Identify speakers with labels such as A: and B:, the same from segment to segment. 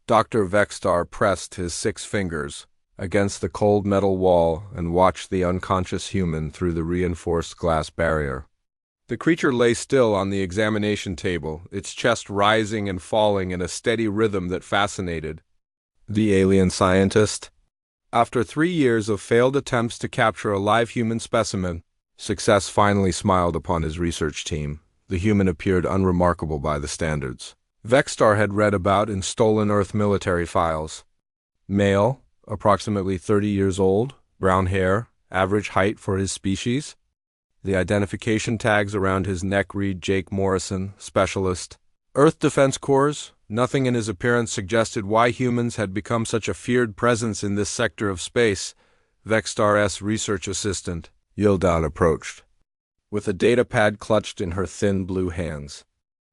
A: Dr. Vextar pressed his 6 fingers against the cold metal wall and watched the unconscious human through the reinforced glass barrier. The creature lay still on the examination table, its chest rising and falling in a steady rhythm that fascinated the alien scientist. After 3 years of failed attempts to capture a live human specimen, success finally smiled upon his research team. The human appeared unremarkable by the standards Vextar had read about in stolen Earth military files. Male, approximately 30 years old, brown hair, average height for his species. The identification tags around his neck read Jake Morrison, Specialist. Earth Defense Corps. Nothing in his appearance suggested why humans had become such a feared presence in this sector of space. Vextar's research assistant, Yildan, approached, with a data pad clutched in her thin blue hands.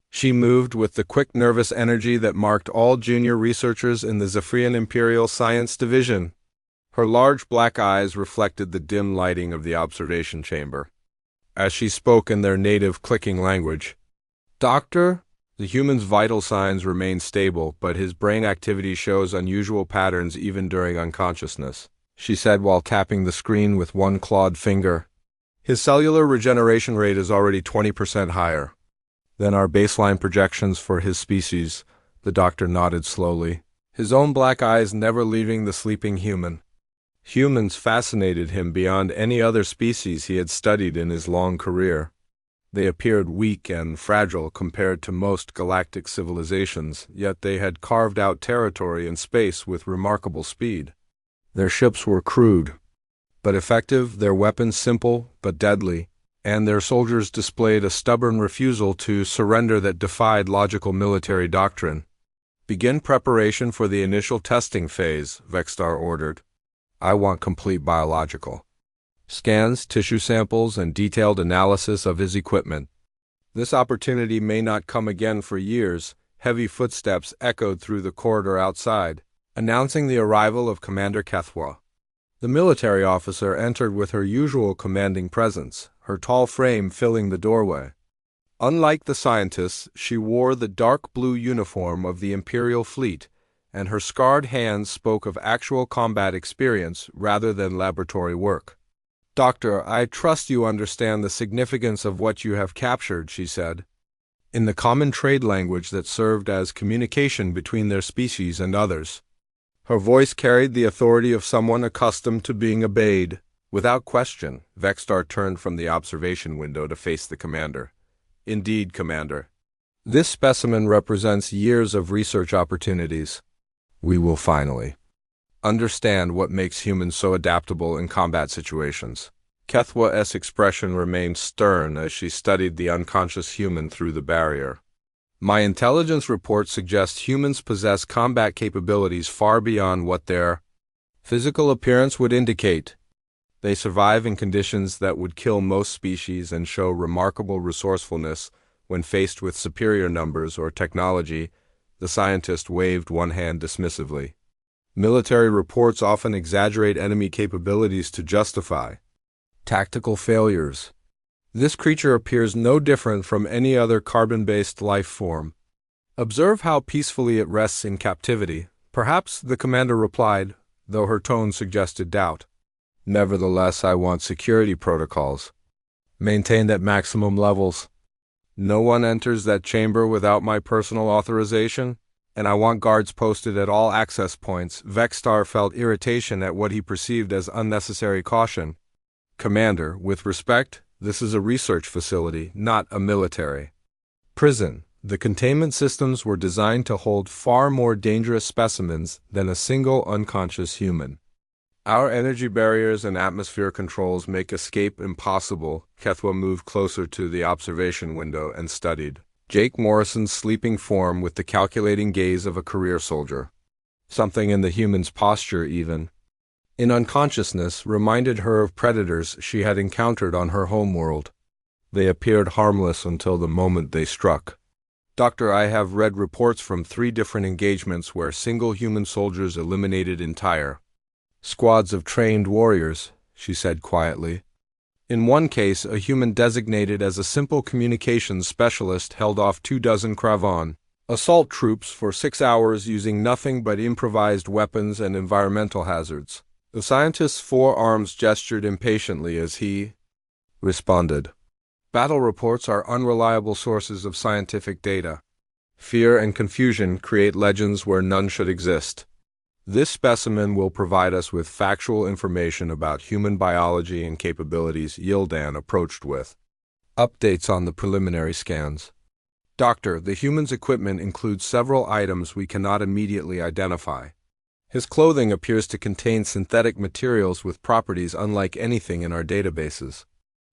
A: She moved with the quick nervous energy that marked all junior researchers in the Zephyrian Imperial Science Division. Her large black eyes reflected the dim lighting of the observation chamber. As she spoke in their native clicking language, "Doctor?" The human's vital signs remain stable, but his brain activity shows unusual patterns even during unconsciousness, she said while tapping the screen with one clawed finger. His cellular regeneration rate is already 20% higher than our baseline projections for his species. The doctor nodded slowly, his own black eyes never leaving the sleeping human. Humans fascinated him beyond any other species he had studied in his long career. They appeared weak and fragile compared to most galactic civilizations, yet they had carved out territory in space with remarkable speed. Their ships were crude, but effective, their weapons simple but deadly, and their soldiers displayed a stubborn refusal to surrender that defied logical military doctrine. "Begin preparation for the initial testing phase," Vextar ordered. "I want complete biological scans, tissue samples, and detailed analysis of his equipment." This opportunity may not come again for years. Heavy footsteps echoed through the corridor outside, announcing the arrival of Commander HFY. The military officer entered with her usual commanding presence, her tall frame filling the doorway. Unlike the scientists, she wore the dark blue uniform of the Imperial Fleet, and her scarred hands spoke of actual combat experience rather than laboratory work. "Doctor, I trust you understand the significance of what you have captured," she said, in the common trade language that served as communication between their species and others. Her voice carried the authority of someone accustomed to being obeyed. Without question, Vextar turned from the observation window to face the commander. "Indeed, Commander. This specimen represents years of research opportunities. We will finally understand what makes humans so adaptable in combat situations." HFY's expression remained stern as she studied the unconscious human through the barrier. "My intelligence reports suggest humans possess combat capabilities far beyond what their physical appearance would indicate. They survive in conditions that would kill most species and show remarkable resourcefulness when faced with superior numbers or technology." The scientist waved one hand dismissively. "Military reports often exaggerate enemy capabilities to justify tactical failures. This creature appears no different from any other carbon-based life form. Observe how peacefully it rests in captivity." "Perhaps," the commander replied, though her tone suggested doubt. "Nevertheless, I want security protocols maintained at maximum levels. No one enters that chamber without my personal authorization, and I want guards posted at all access points." Vextar felt irritation at what he perceived as unnecessary caution. "Commander, with respect, this is a research facility, not a military prison. The containment systems were designed to hold far more dangerous specimens than a single unconscious human. Our energy barriers and atmosphere controls make escape impossible." HFY moved closer to the observation window and studied Jake Morrison's sleeping form with the calculating gaze of a career soldier. Something in the human's posture, even in unconsciousness, reminded her of predators she had encountered on her homeworld. They appeared harmless until the moment they struck. "Doctor, I have read reports from 3 different engagements where single human soldiers eliminated entire squads of trained warriors," she said quietly. "In one case, a human designated as a simple communications specialist held off 24 Kravan Assault troops for 6 hours using nothing but improvised weapons and environmental hazards. The scientist's forearms gestured impatiently as he responded. Battle reports are unreliable sources of scientific data. Fear and confusion create legends where none should exist. This specimen will provide us with factual information about human biology and capabilities. Yildan approached with updates on the preliminary scans. Doctor, the human's equipment includes several items we cannot immediately identify. His clothing appears to contain synthetic materials with properties unlike anything in our databases.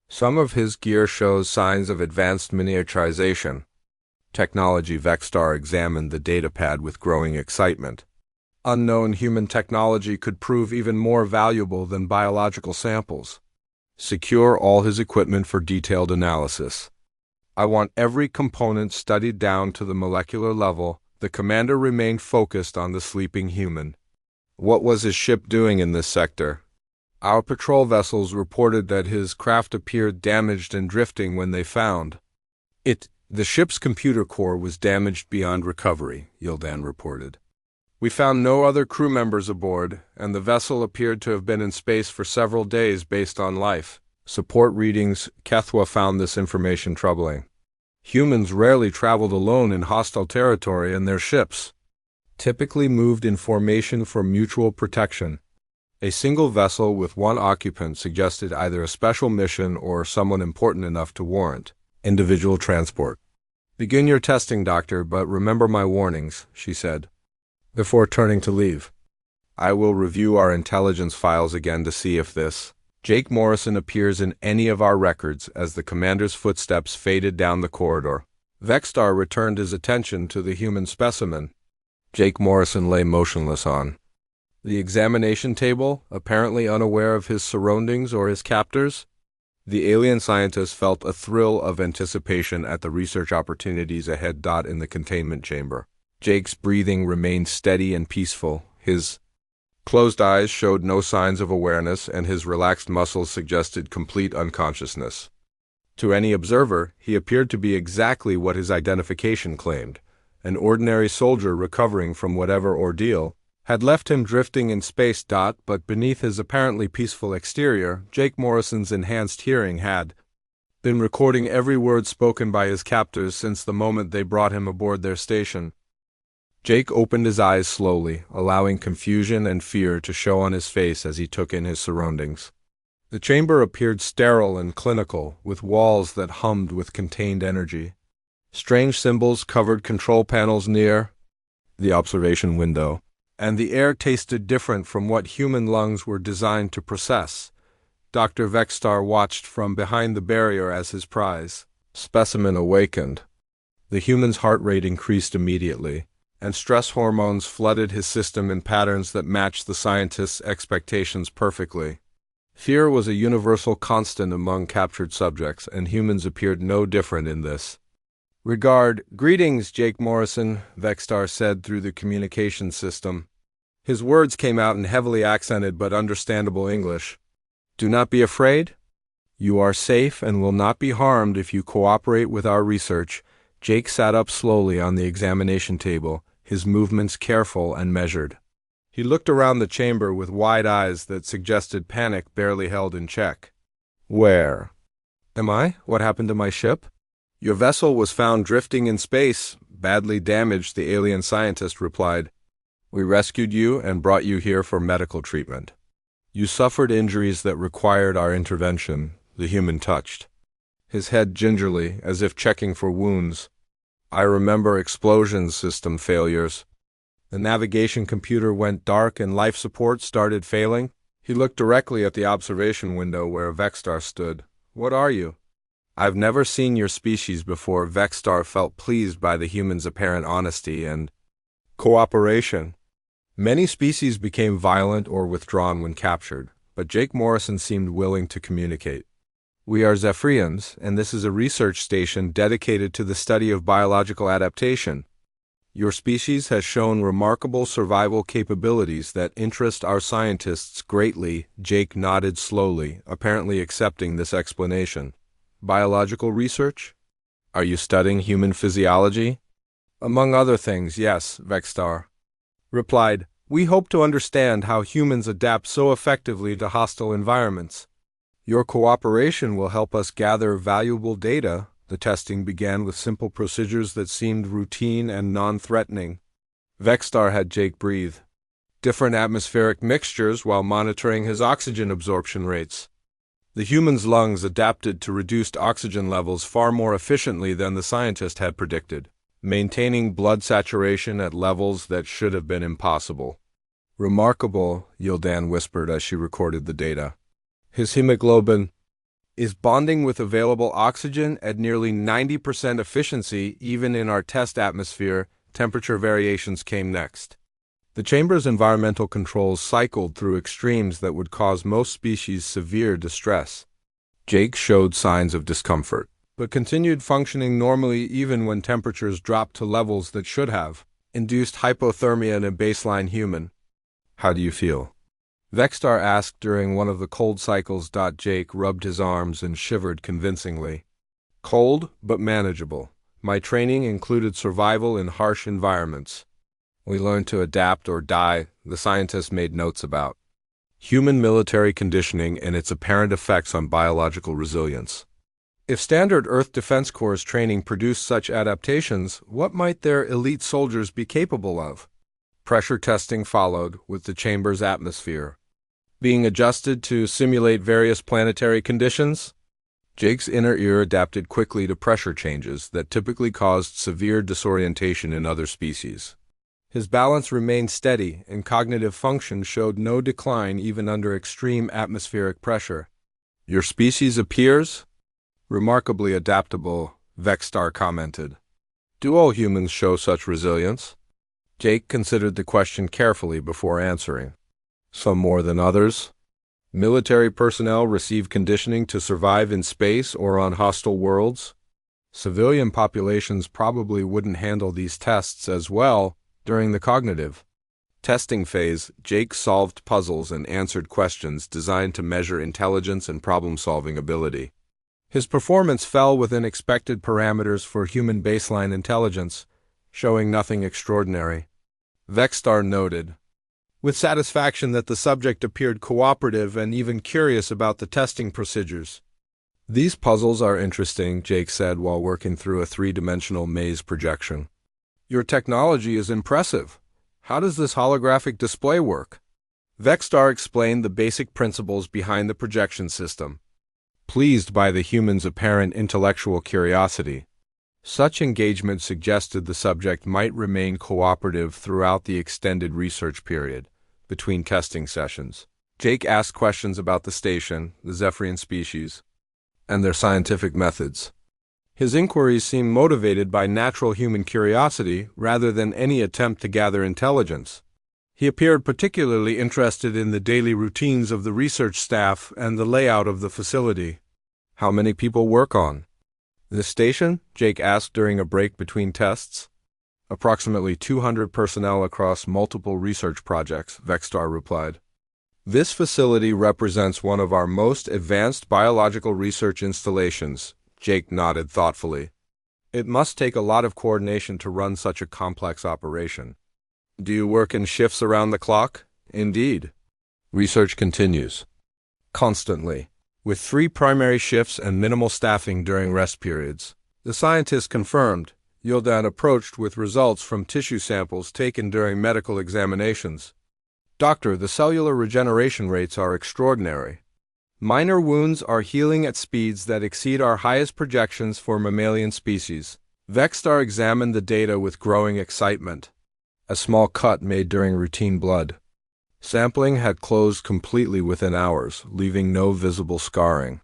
A: Some of his gear shows signs of advanced miniaturization. Technology Vexstar examined the datapad with growing excitement. Unknown human technology could prove even more valuable than biological samples. Secure all his equipment for detailed analysis. I want every component studied down to the molecular level. The commander remained focused on the sleeping human. What was his ship doing in this sector? Our patrol vessels reported that his craft appeared damaged and drifting when they found it. The ship's computer core was damaged beyond recovery, Yildan reported. We found no other crew members aboard, and the vessel appeared to have been in space for several days based on life support readings. Kethwa found this information troubling. Humans rarely traveled alone in hostile territory, and their ships typically moved in formation for mutual protection. A single vessel with one occupant suggested either a special mission or someone important enough to warrant individual transport. Begin your testing, Doctor, but remember my warnings, she said, before turning to leave. I will review our intelligence files again to see if this Jake Morrison appears in any of our records. As the commander's footsteps faded down the corridor, Vexstar returned his attention to the human specimen. Jake Morrison lay motionless on the examination table, apparently unaware of his surroundings or his captors. The alien scientist felt a thrill of anticipation at the research opportunities ahead. In the containment chamber, Jake's breathing remained steady and peaceful. His closed eyes showed no signs of awareness, and his relaxed muscles suggested complete unconsciousness. To any observer, he appeared to be exactly what his identification claimed: an ordinary soldier recovering from whatever ordeal had left him drifting in space. But beneath his apparently peaceful exterior, Jake Morrison's enhanced hearing had been recording every word spoken by his captors since the moment they brought him aboard their station. Jake opened his eyes slowly, allowing confusion and fear to show on his face as he took in his surroundings. The chamber appeared sterile and clinical, with walls that hummed with contained energy. Strange symbols covered control panels near the observation window, and the air tasted different from what human lungs were designed to process. Dr. Vexstar watched from behind the barrier as his prize specimen awakened. The human's heart rate increased immediately, and stress hormones flooded his system in patterns that matched the scientist's expectations perfectly. Fear was a universal constant among captured subjects, and humans appeared no different in this regard. Greetings, Jake Morrison, Vexstar said through the communication system. His words came out in heavily accented but understandable English. Do not be afraid. You are safe and will not be harmed if you cooperate with our research. Jake sat up slowly on the examination table, his movements careful and measured. He looked around the chamber with wide eyes that suggested panic barely held in check. Where am I? What happened to my ship? Your vessel was found drifting in space, badly damaged, the alien scientist replied. We rescued you and brought you here for medical treatment. You suffered injuries that required our intervention, the human touched his head gingerly, as if checking for wounds. I remember explosion system failures. The navigation computer went dark and life support started failing. He looked directly at the observation window where Vexstar stood. What are you? I've never seen your species before. Vexstar felt pleased by the human's apparent honesty and cooperation. Many species became violent or withdrawn when captured, but Jake Morrison seemed willing to communicate. We are Zephyrians, and this is a research station dedicated to the study of biological adaptation. Your species has shown remarkable survival capabilities that interest our scientists greatly. Jake nodded slowly, apparently accepting this explanation. Biological research? Are you studying human physiology? Among other things, yes, Vexstar replied. We hope to understand how humans adapt so effectively to hostile environments. Your cooperation will help us gather valuable data. The testing began with simple procedures that seemed routine and non-threatening. Vexstar had Jake breathe different atmospheric mixtures while monitoring his oxygen absorption rates. The human's lungs adapted to reduced oxygen levels far more efficiently than the scientist had predicted, maintaining blood saturation at levels that should have been impossible. Remarkable, Yildan whispered as she recorded the data. His hemoglobin is bonding with available oxygen at nearly 90% efficiency even in our test atmosphere. Temperature variations came next. The chamber's environmental controls cycled through extremes that would cause most species severe distress. Jake showed signs of discomfort, but continued functioning normally even when temperatures dropped to levels that should have induced hypothermia in a baseline human. How do you feel? Vexstar asked during one of the cold cycles. Jake rubbed his arms and shivered convincingly. Cold, but manageable. My training included survival in harsh environments. We learned to adapt or die, the scientists made notes about. Human military conditioning and its apparent effects on biological resilience. If standard Earth Defense Corps training produced such adaptations, what might their elite soldiers be capable of? Pressure testing followed, with the chamber's atmosphere being adjusted to simulate various planetary conditions. Jake's inner ear adapted quickly to pressure changes that typically caused severe disorientation in other species. His balance remained steady, and cognitive function showed no decline even under extreme atmospheric pressure. Your species appears remarkably adaptable, Vexstar commented. Do all humans show such resilience? Jake considered the question carefully before answering. Some more than others. Military personnel receive conditioning to survive in space or on hostile worlds. Civilian populations probably wouldn't handle these tests as well. During the cognitive testing phase, Jake solved puzzles and answered questions designed to measure intelligence and problem-solving ability. His performance fell within expected parameters for human baseline intelligence, showing nothing extraordinary. Vexstar noted with satisfaction that the subject appeared cooperative and even curious about the testing procedures. These puzzles are interesting, Jake said while working through a three-dimensional maze projection. Your technology is impressive. How does this holographic display work? Vexstar explained the basic principles behind the projection system. Pleased by the human's apparent intellectual curiosity, such engagement suggested the subject might remain cooperative throughout the extended research period between testing sessions. Jake asked questions about the station, the Zephyrian species, and their scientific methods. His inquiries seemed motivated by natural human curiosity rather than any attempt to gather intelligence. He appeared particularly interested in the daily routines of the research staff and the layout of the facility. How many people work on this station? Jake asked during a break between tests. Approximately 200 personnel across multiple research projects, Vexstar replied. This facility represents one of our most advanced biological research installations. Jake nodded thoughtfully. It must take a lot of coordination to run such a complex operation. Do you work in shifts around the clock? Indeed. Research continues constantly, with 3 primary shifts and minimal staffing during rest periods. The scientists confirmed. Yildan approached with results from tissue samples taken during medical examinations. Doctor, the cellular regeneration rates are extraordinary. Minor wounds are healing at speeds that exceed our highest projections for mammalian species. Vexstar examined the data with growing excitement. A small cut made during routine blood sampling had closed completely within hours, leaving no visible scarring.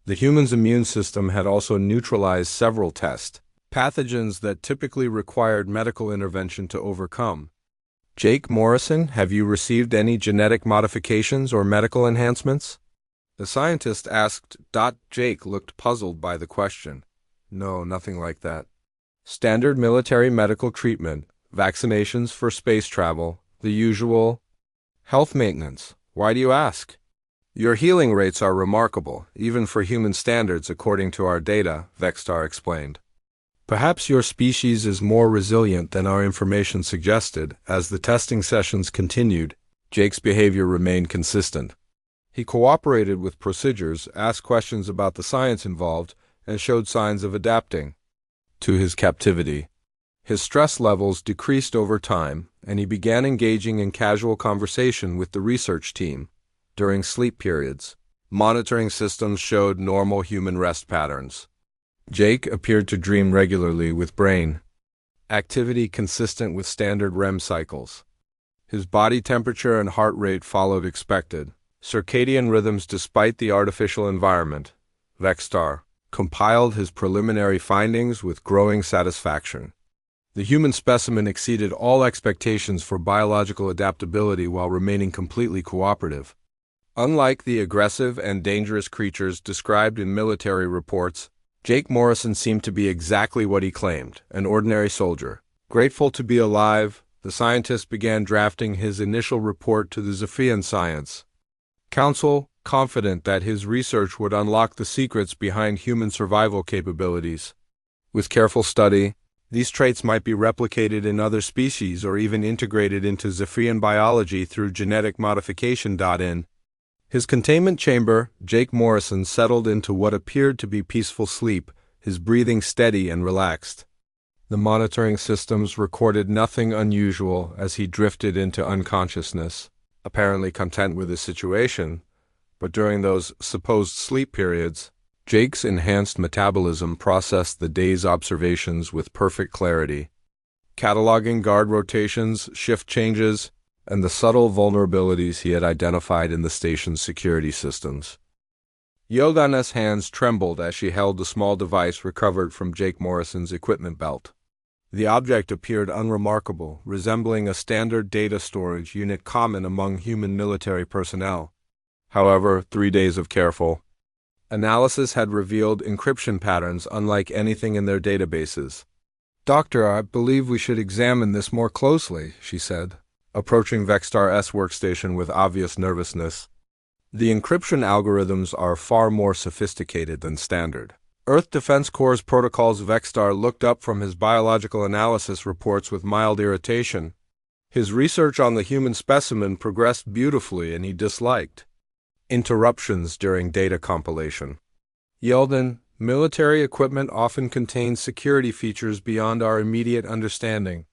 A: The human's immune system had also neutralized several test pathogens that typically required medical intervention to overcome. Jake Morrison, have you received any genetic modifications or medical enhancements? The scientist asked. Jake looked puzzled by the question. No, nothing like that. Standard military medical treatment, vaccinations for space travel, the usual health maintenance. Why do you ask? Your healing rates are remarkable, even for human standards according to our data, Vexstar explained. Perhaps your species is more resilient than our information suggested. As the testing sessions continued, Jake's behavior remained consistent. He cooperated with procedures, asked questions about the science involved, and showed signs of adapting to his captivity. His stress levels decreased over time, and he began engaging in casual conversation with the research team during sleep periods. Monitoring systems showed normal human rest patterns. Jake appeared to dream regularly with brain activity consistent with standard REM cycles. His body temperature and heart rate followed expected circadian rhythms despite the artificial environment. Vexstar compiled his preliminary findings with growing satisfaction. The human specimen exceeded all expectations for biological adaptability while remaining completely cooperative. Unlike the aggressive and dangerous creatures described in military reports, Jake Morrison seemed to be exactly what he claimed, an ordinary soldier. Grateful to be alive, the scientist began drafting his initial report to the Zephian Science Council, confident that his research would unlock the secrets behind human survival capabilities. With careful study, these traits might be replicated in other species or even integrated into Zephian biology through genetic modification. In his containment chamber, Jake Morrison settled into what appeared to be peaceful sleep, his breathing steady and relaxed. The monitoring systems recorded nothing unusual as he drifted into unconsciousness, apparently content with his situation. But during those supposed sleep periods, Jake's enhanced metabolism processed the day's observations with perfect clarity, cataloging guard rotations, shift changes, and the subtle vulnerabilities he had identified in the station's security systems. Yildana's hands trembled as she held the small device recovered from Jake Morrison's equipment belt. The object appeared unremarkable, resembling a standard data storage unit common among human military personnel. However, 3 days of careful analysis had revealed encryption patterns unlike anything in their databases. "Doctor, I believe we should examine this more closely," she said, approaching Vexstar's workstation with obvious nervousness. The encryption algorithms are far more sophisticated than standard Earth Defense Corps protocols. Vexstar looked up from his biological analysis reports with mild irritation. His research on the human specimen progressed beautifully, and he disliked interruptions during data compilation. Yelden, military equipment often contains security features beyond our immediate understanding.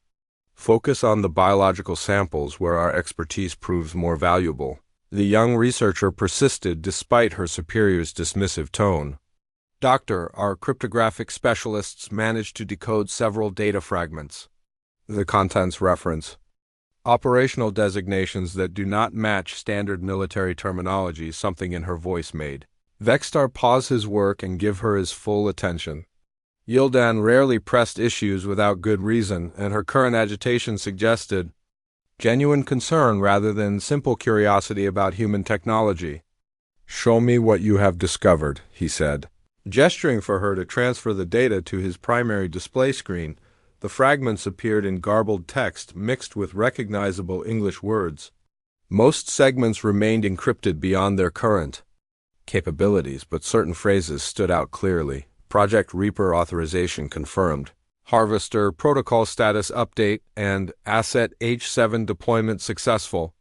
A: Focus on the biological samples where our expertise proves more valuable. The young researcher persisted despite her superior's dismissive tone. "Doctor, our cryptographic specialists managed to decode several data fragments." The contents reference operational designations that do not match standard military terminology. Something in her voice made Vexstar pause his work and give her his full attention. Yildan rarely pressed issues without good reason, and her current agitation suggested genuine concern rather than simple curiosity about human technology. "Show me what you have discovered," he said, gesturing for her to transfer the data to his primary display screen. The fragments appeared in garbled text mixed with recognizable English words. Most segments remained encrypted beyond their current capabilities, but certain phrases stood out clearly. Project Reaper authorization confirmed. Harvester protocol status update and Asset H7 deployment successful.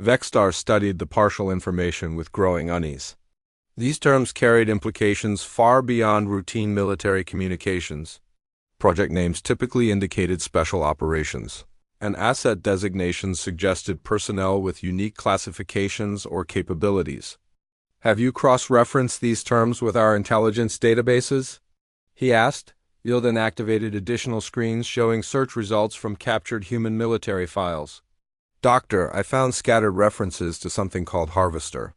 A: Vexstar studied the partial information with growing unease. These terms carried implications far beyond routine military communications. Project names typically indicated special operations, and asset designations suggested personnel with unique classifications or capabilities. "Have you cross-referenced these terms with our intelligence databases?" he asked. Yildan activated additional screens showing search results from captured human military files. "Doctor, I found scattered references to something called Harvester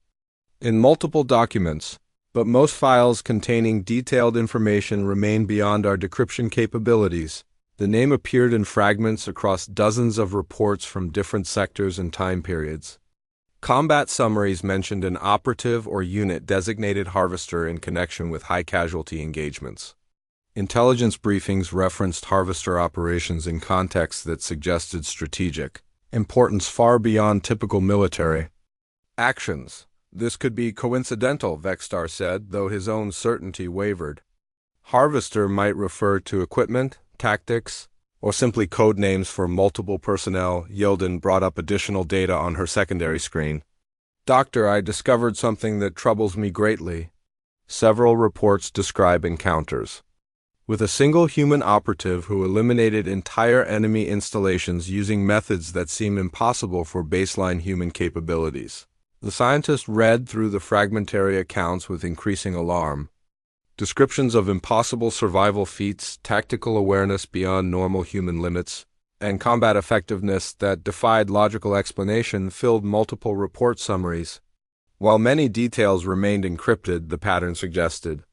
A: in multiple documents, but most files containing detailed information remain beyond our decryption capabilities." The name appeared in fragments across dozens of reports from different sectors and time periods. Combat summaries mentioned an operative or unit designated Harvester in connection with high-casualty engagements. Intelligence briefings referenced Harvester operations in contexts that suggested strategic importance far beyond typical military actions. "This could be coincidental," Vexstar said, though his own certainty wavered. Harvester might refer to equipment, tactics, or simply code names for multiple personnel. Yildan brought up additional data on her secondary screen. Doctor, I discovered something that troubles me greatly. Several reports describe encounters with a single human operative who eliminated entire enemy installations using methods that seem impossible for baseline human capabilities. The scientist read through the fragmentary accounts with increasing alarm. Descriptions of impossible survival feats, tactical awareness beyond normal human limits, and combat effectiveness that defied logical explanation filled multiple report summaries. While many details remained encrypted, the pattern suggested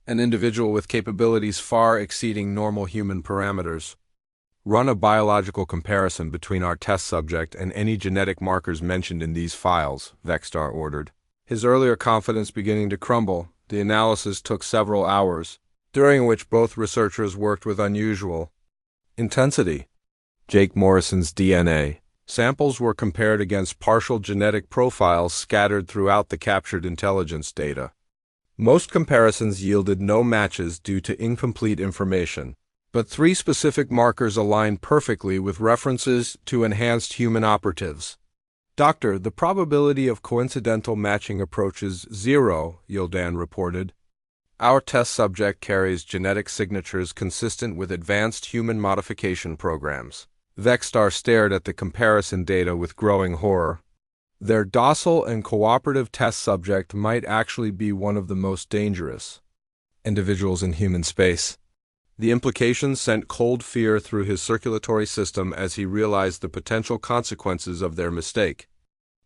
A: an individual with capabilities far exceeding normal human parameters. Run a biological comparison between our test subject and any genetic markers mentioned in these files, Vexstar ordered. His earlier confidence beginning to crumble, the analysis took several hours, during which both researchers worked with unusual intensity. Jake Morrison's DNA samples were compared against partial genetic profiles scattered throughout the captured intelligence data. Most comparisons yielded no matches due to incomplete information, but 3 specific markers aligned perfectly with references to enhanced human operatives. Doctor, the probability of coincidental matching approaches 0, Yildan reported. Our test subject carries genetic signatures consistent with advanced human modification programs. Vexstar stared at the comparison data with growing horror. Their docile and cooperative test subject might actually be one of the most dangerous individuals in human space. The implications sent cold fear through his circulatory system as he realized the potential consequences of their mistake.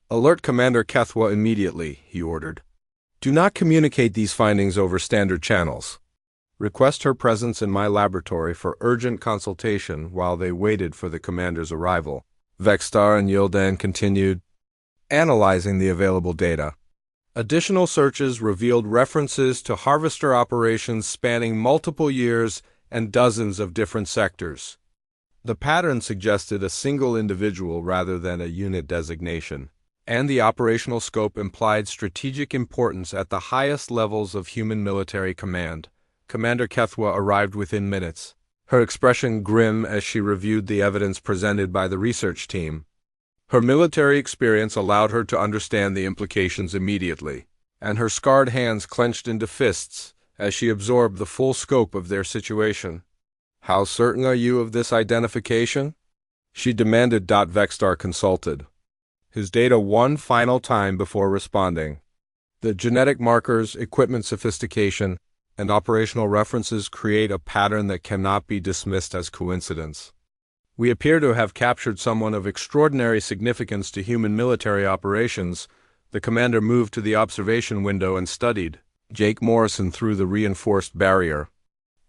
A: Alert Commander Kethwa immediately, he ordered. Do not communicate these findings over standard channels. Request her presence in my laboratory for urgent consultation while they waited for the commander's arrival. Vexstar and Yildan continued analyzing the available data. Additional searches revealed references to harvester operations spanning multiple years and dozens of different sectors. The pattern suggested a single individual rather than a unit designation, and the operational scope implied strategic importance at the highest levels of human military command. Commander Kethwa arrived within minutes, her expression grim as she reviewed the evidence presented by the research team. Her military experience allowed her to understand the implications immediately, and her scarred hands clenched into fists as she absorbed the full scope of their situation. How certain are you of this identification? She demanded. Vexstar consulted his data one final time before responding. The genetic markers, equipment sophistication, and operational references create a pattern that cannot be dismissed as coincidence. We appear to have captured someone of extraordinary significance to human military operations. The commander moved to the observation window and studied Jake Morrison through the reinforced barrier.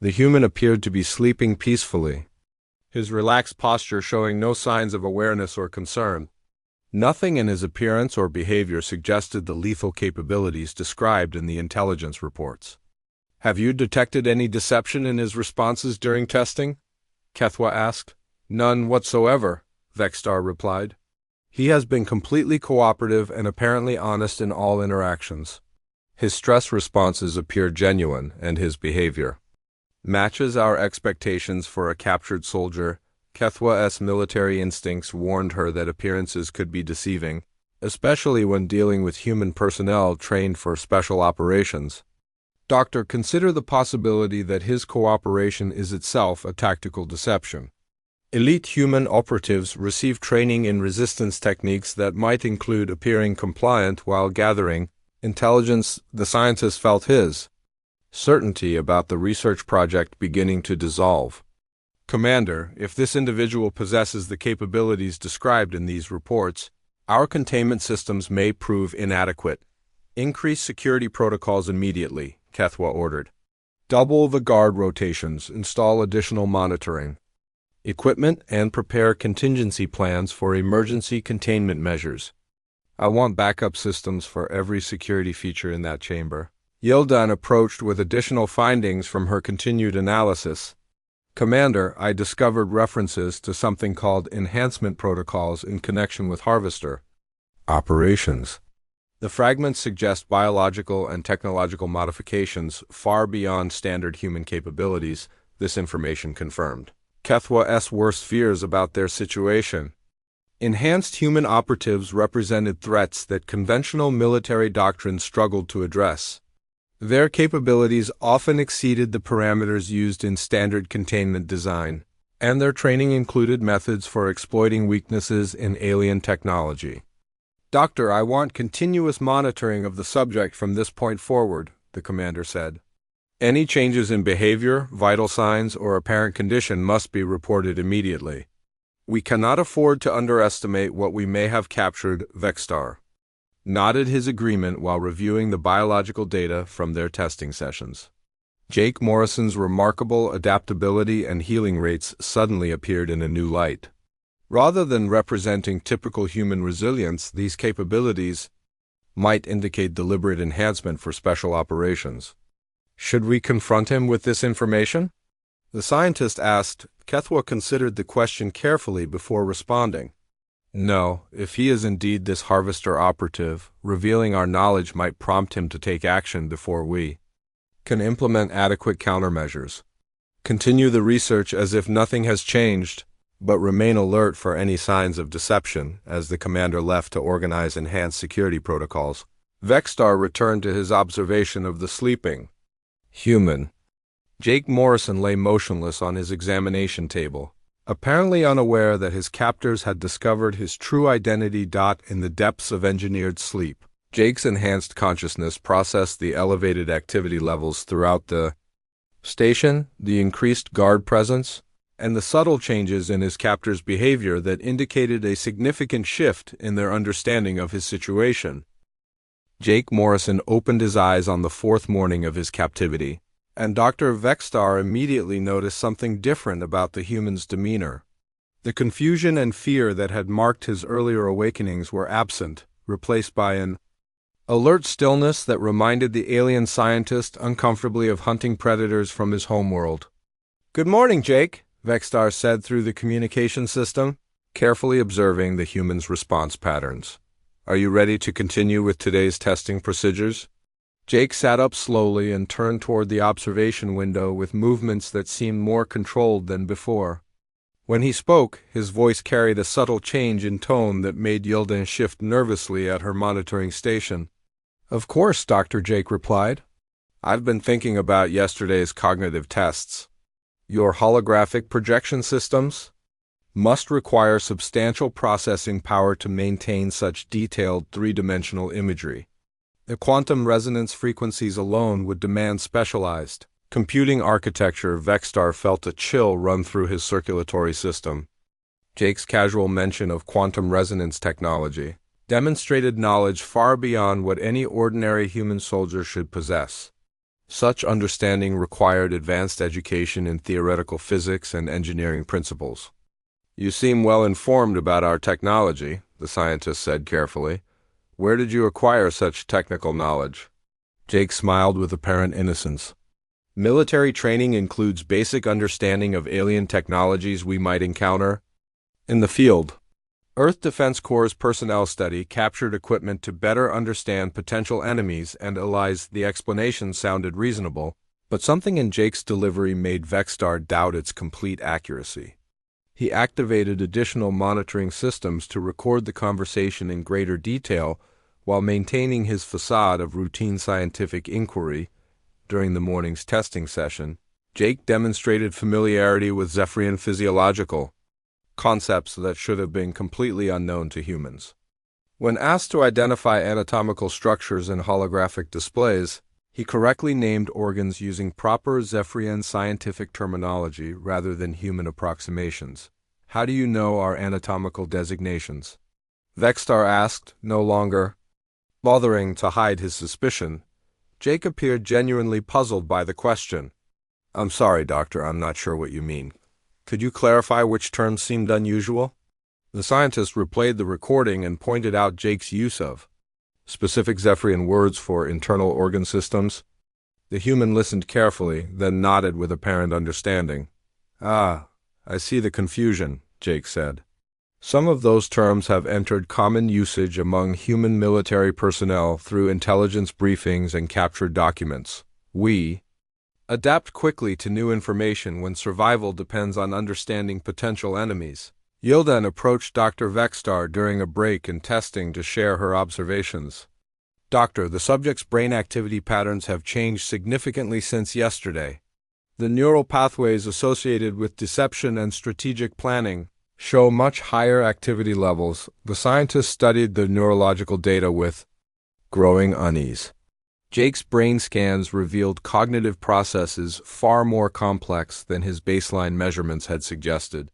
A: The human appeared to be sleeping peacefully, his relaxed posture showing no signs of awareness or concern. Nothing in his appearance or behavior suggested the lethal capabilities described in the intelligence reports. Have you detected any deception in his responses during testing? Kethwa asked. None whatsoever, Vexstar replied. He has been completely cooperative and apparently honest in all interactions. His stress responses appear genuine, and his behavior matches our expectations for a captured soldier. Kethwa's military instincts warned her that appearances could be deceiving, especially when dealing with human personnel trained for special operations. Doctor, consider the possibility that his cooperation is itself a tactical deception. Elite human operatives receive training in resistance techniques that might include appearing compliant while gathering intelligence. The scientist felt his certainty about the research project beginning to dissolve. Commander, if this individual possesses the capabilities described in these reports, our containment systems may prove inadequate. Increase security protocols immediately, Kethwa ordered. Double the guard rotations, install additional monitoring equipment, and prepare contingency plans for emergency containment measures. I want backup systems for every security feature in that chamber. Yildan approached with additional findings from her continued analysis. Commander, I discovered references to something called enhancement protocols in connection with Harvester operations. The fragments suggest biological and technological modifications far beyond standard human capabilities, this information confirmed HFY's worst fears about their situation. Enhanced human operatives represented threats that conventional military doctrine struggled to address. Their capabilities often exceeded the parameters used in standard containment design, and their training included methods for exploiting weaknesses in alien technology. "Doctor, I want continuous monitoring of the subject from this point forward," the commander said. "Any changes in behavior, vital signs, or apparent condition must be reported immediately. We cannot afford to underestimate what we may have captured." Vexstar nodded his agreement while reviewing the biological data from their testing sessions. Jake Morrison's remarkable adaptability and healing rates suddenly appeared in a new light. Rather than representing typical human resilience, these capabilities might indicate deliberate enhancement for special operations. "Should we confront him with this information?" the scientist asked. HFY considered the question carefully before responding. "No, if he is indeed this Harvester operative, revealing our knowledge might prompt him to take action before we can implement adequate countermeasures. Continue the research as if nothing has changed, but remain alert for any signs of deception," as the commander left to organize enhanced security protocols. Vexstar returned to his observation of the sleeping human. Jake Morrison lay motionless on his examination table, apparently unaware that his captors had discovered his true identity. In the depths of engineered sleep, Jake's enhanced consciousness processed the elevated activity levels throughout the station, the increased guard presence, and the subtle changes in his captors' behavior that indicated a significant shift in their understanding of his situation. Jake Morrison opened his eyes on the fourth morning of his captivity, and Dr. Vexstar immediately noticed something different about the human's demeanor. The confusion and fear that had marked his earlier awakenings were absent, replaced by an alert stillness that reminded the alien scientist uncomfortably of hunting predators from his homeworld. "Good morning, Jake," Vexstar said through the communication system, carefully observing the human's response patterns. "Are you ready to continue with today's testing procedures?" Jake sat up slowly and turned toward the observation window with movements that seemed more controlled than before. When he spoke, his voice carried a subtle change in tone that made Yildan shift nervously at her monitoring station. "Of course," Dr. Jake replied. "I've been thinking about yesterday's cognitive tests. Your holographic projection systems must require substantial processing power to maintain such detailed three-dimensional imagery. The quantum resonance frequencies alone would demand specialized computing architecture." Vexstar felt a chill run through his circulatory system. Jake's casual mention of quantum resonance technology demonstrated knowledge far beyond what any ordinary human soldier should possess. Such understanding required advanced education in theoretical physics and engineering principles. "You seem well informed about our technology," the scientist said carefully. "Where did you acquire such technical knowledge?" Jake smiled with apparent innocence. "Military training includes basic understanding of alien technologies we might encounter in the field. Earth Defense Corps' personnel study captured equipment to better understand potential enemies and allies." The explanation sounded reasonable, but something in Jake's delivery made Vexstar doubt its complete accuracy. He activated additional monitoring systems to record the conversation in greater detail while maintaining his facade of routine scientific inquiry. During the morning's testing session, Jake demonstrated familiarity with Zephyrian physiological concepts that should have been completely unknown to humans. When asked to identify anatomical structures in holographic displays, he correctly named organs using proper Zephyrian scientific terminology rather than human approximations. "How do you know our anatomical designations?" Vexstar asked, no longer bothering to hide his suspicion. Jake appeared genuinely puzzled by the question. "I'm sorry, Doctor, I'm not sure what you mean. Could you clarify which terms seemed unusual?" The scientist replayed the recording and pointed out Jake's use of specific Zephyrian words for internal organ systems. The human listened carefully, then nodded with apparent understanding. "Ah, I see the confusion," Jake said. Some of those terms have entered common usage among human military personnel through intelligence briefings and captured documents. We adapt quickly to new information when survival depends on understanding potential enemies. Yildan approached Dr. Vexstar during a break in testing to share her observations. Doctor, the subject's brain activity patterns have changed significantly since yesterday. The neural pathways associated with deception and strategic planning show much higher activity levels. The scientists studied the neurological data with growing unease. Jake's brain scans revealed cognitive processes far more complex than his baseline measurements had suggested.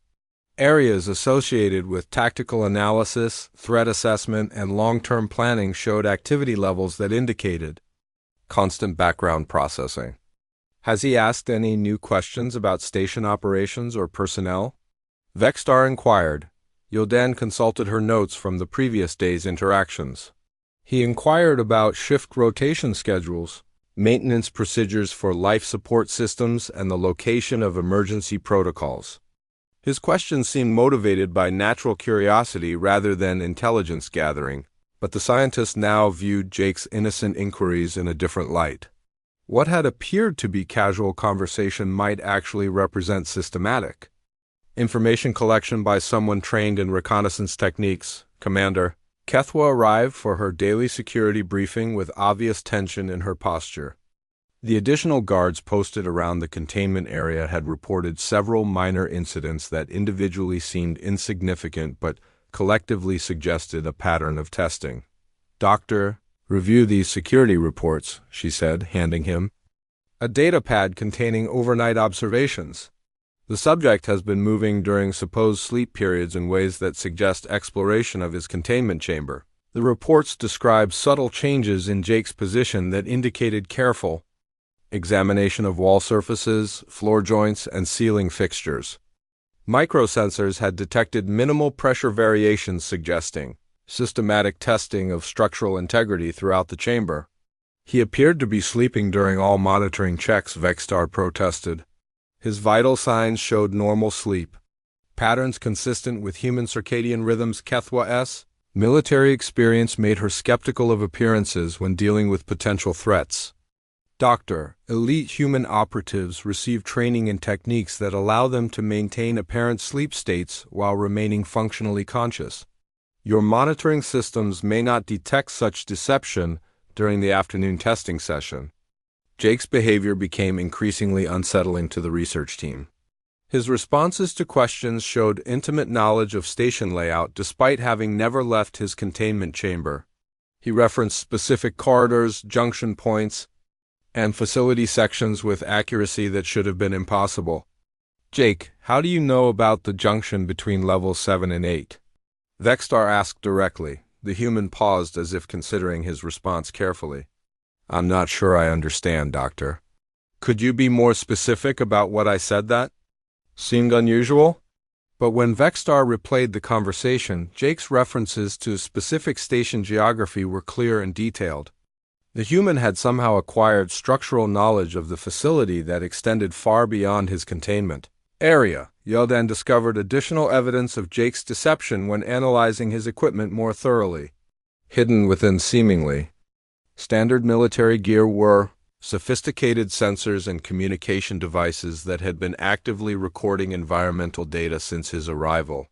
A: Areas associated with tactical analysis, threat assessment, and long-term planning showed activity levels that indicated constant background processing. Has he asked any new questions about station operations or personnel? Vexstar inquired. Yildan consulted her notes from the previous day's interactions. He inquired about shift rotation schedules, maintenance procedures for life support systems, and the location of emergency protocols. His questions seemed motivated by natural curiosity rather than intelligence gathering, but the scientist now viewed Jake's innocent inquiries in a different light. What had appeared to be casual conversation might actually represent systematic information collection by someone trained in reconnaissance techniques. Commander, Kethwa arrived for her daily security briefing with obvious tension in her posture. The additional guards posted around the containment area had reported several minor incidents that individually seemed insignificant but collectively suggested a pattern of testing. Doctor, review these security reports, she said, handing him a data pad containing overnight observations. The subject has been moving during supposed sleep periods in ways that suggest exploration of his containment chamber. The reports describe subtle changes in Jake's position that indicated careful examination of wall surfaces, floor joints, and ceiling fixtures. Microsensors had detected minimal pressure variations suggesting systematic testing of structural integrity throughout the chamber. He appeared to be sleeping during all monitoring checks, Vexstar protested. His vital signs showed normal sleep, patterns consistent with human circadian rhythms. Kethwa's military experience made her skeptical of appearances when dealing with potential threats. Doctor, elite human operatives receive training in techniques that allow them to maintain apparent sleep states while remaining functionally conscious. Your monitoring systems may not detect such deception during the afternoon testing session. Jake's behavior became increasingly unsettling to the research team. His responses to questions showed intimate knowledge of station layout despite having never left his containment chamber. He referenced specific corridors, junction points, and facility sections with accuracy that should have been impossible. Jake, how do you know about the junction between levels 7 and 8? Vexstar asked directly. The human paused as if considering his response carefully. I'm not sure I understand, Doctor. Could you be more specific about what I said that seemed unusual? But when Vexstar replayed the conversation, Jake's references to specific station geography were clear and detailed. The human had somehow acquired structural knowledge of the facility that extended far beyond his containment area. Yildan discovered additional evidence of Jake's deception when analyzing his equipment more thoroughly. Hidden within seemingly standard military gear were sophisticated sensors and communication devices that had been actively recording environmental data since his arrival.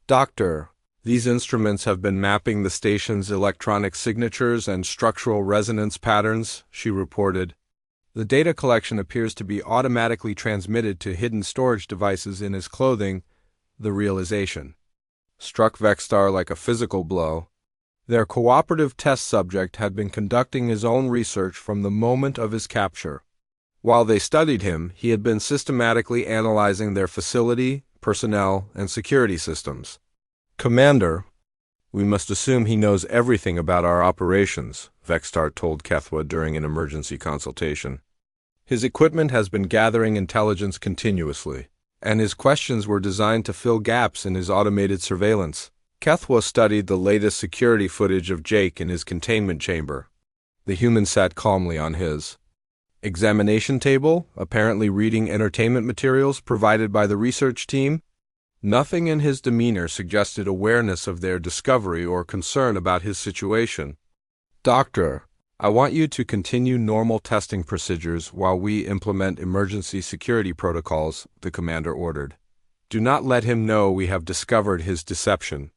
A: Doctor, these instruments have been mapping the station's electronic signatures and structural resonance patterns, she reported. The data collection appears to be automatically transmitted to hidden storage devices in his clothing. The realization struck Vexstar like a physical blow. Their cooperative test subject had been conducting his own research from the moment of his capture. While they studied him, he had been systematically analyzing their facility, personnel, and security systems. Commander, we must assume he knows everything about our operations, Vexstar told Kethwa during an emergency consultation. His equipment has been gathering intelligence continuously, and his questions were designed to fill gaps in his automated surveillance. Kethwa studied the latest security footage of Jake in his containment chamber. The human sat calmly on his examination table, apparently reading entertainment materials provided by the research team. Nothing in his demeanor suggested awareness of their discovery or concern about his situation. "Doctor, I want you to continue normal testing procedures while we implement emergency security protocols," the commander ordered. "Do not let him know we have discovered his deception.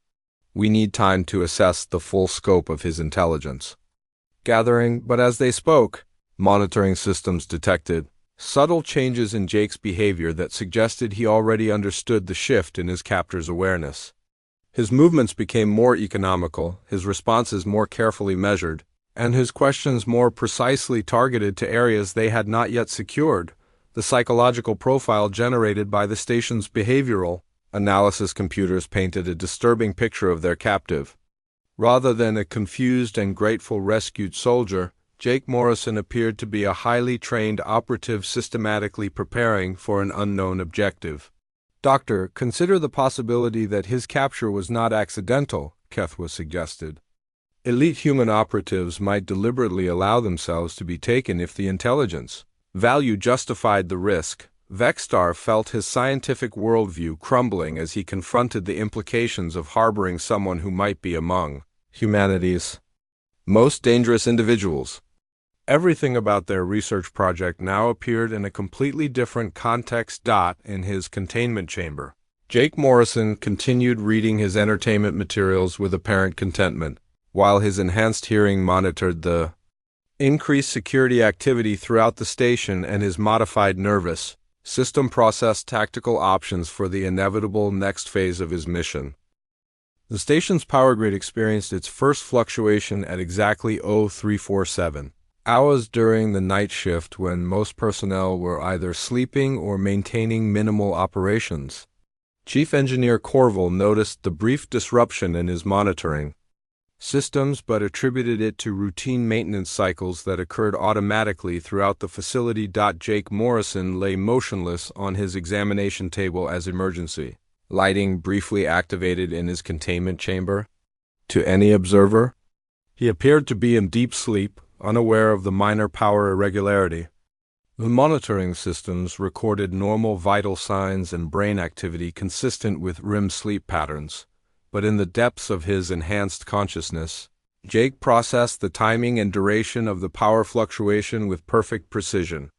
A: We need time to assess the full scope of his intelligence." Gathering, but as they spoke, monitoring systems detected subtle changes in Jake's behavior that suggested he already understood the shift in his captor's awareness. His movements became more economical, his responses more carefully measured, and his questions more precisely targeted to areas they had not yet secured. The psychological profile generated by the station's behavioral analysis computers painted a disturbing picture of their captive. Rather than a confused and grateful rescued soldier, Jake Morrison appeared to be a highly trained operative systematically preparing for an unknown objective. "Doctor, consider the possibility that his capture was not accidental," Kethwa suggested. "Elite human operatives might deliberately allow themselves to be taken if the intelligence value justified the risk." Vexstar felt his scientific worldview crumbling as he confronted the implications of harboring someone who might be among humanity's most dangerous individuals. Everything about their research project now appeared in a completely different context. In his containment chamber, Jake Morrison continued reading his entertainment materials with apparent contentment, while his enhanced hearing monitored the increased security activity throughout the station, and his modified nervous system processed tactical options for the inevitable next phase of his mission. The station's power grid experienced its first fluctuation at exactly 0347 hours during the night shift, when most personnel were either sleeping or maintaining minimal operations. Chief Engineer Corville noticed the brief disruption in his monitoring systems, but attributed it to routine maintenance cycles that occurred automatically throughout the facility. Jake Morrison lay motionless on his examination table as emergency lighting briefly activated in his containment chamber. To any observer, he appeared to be in deep sleep, unaware of the minor power irregularity. The monitoring systems recorded normal vital signs and brain activity consistent with REM sleep patterns, but in the depths of his enhanced consciousness, Jake processed the timing and duration of the power fluctuation with perfect precision.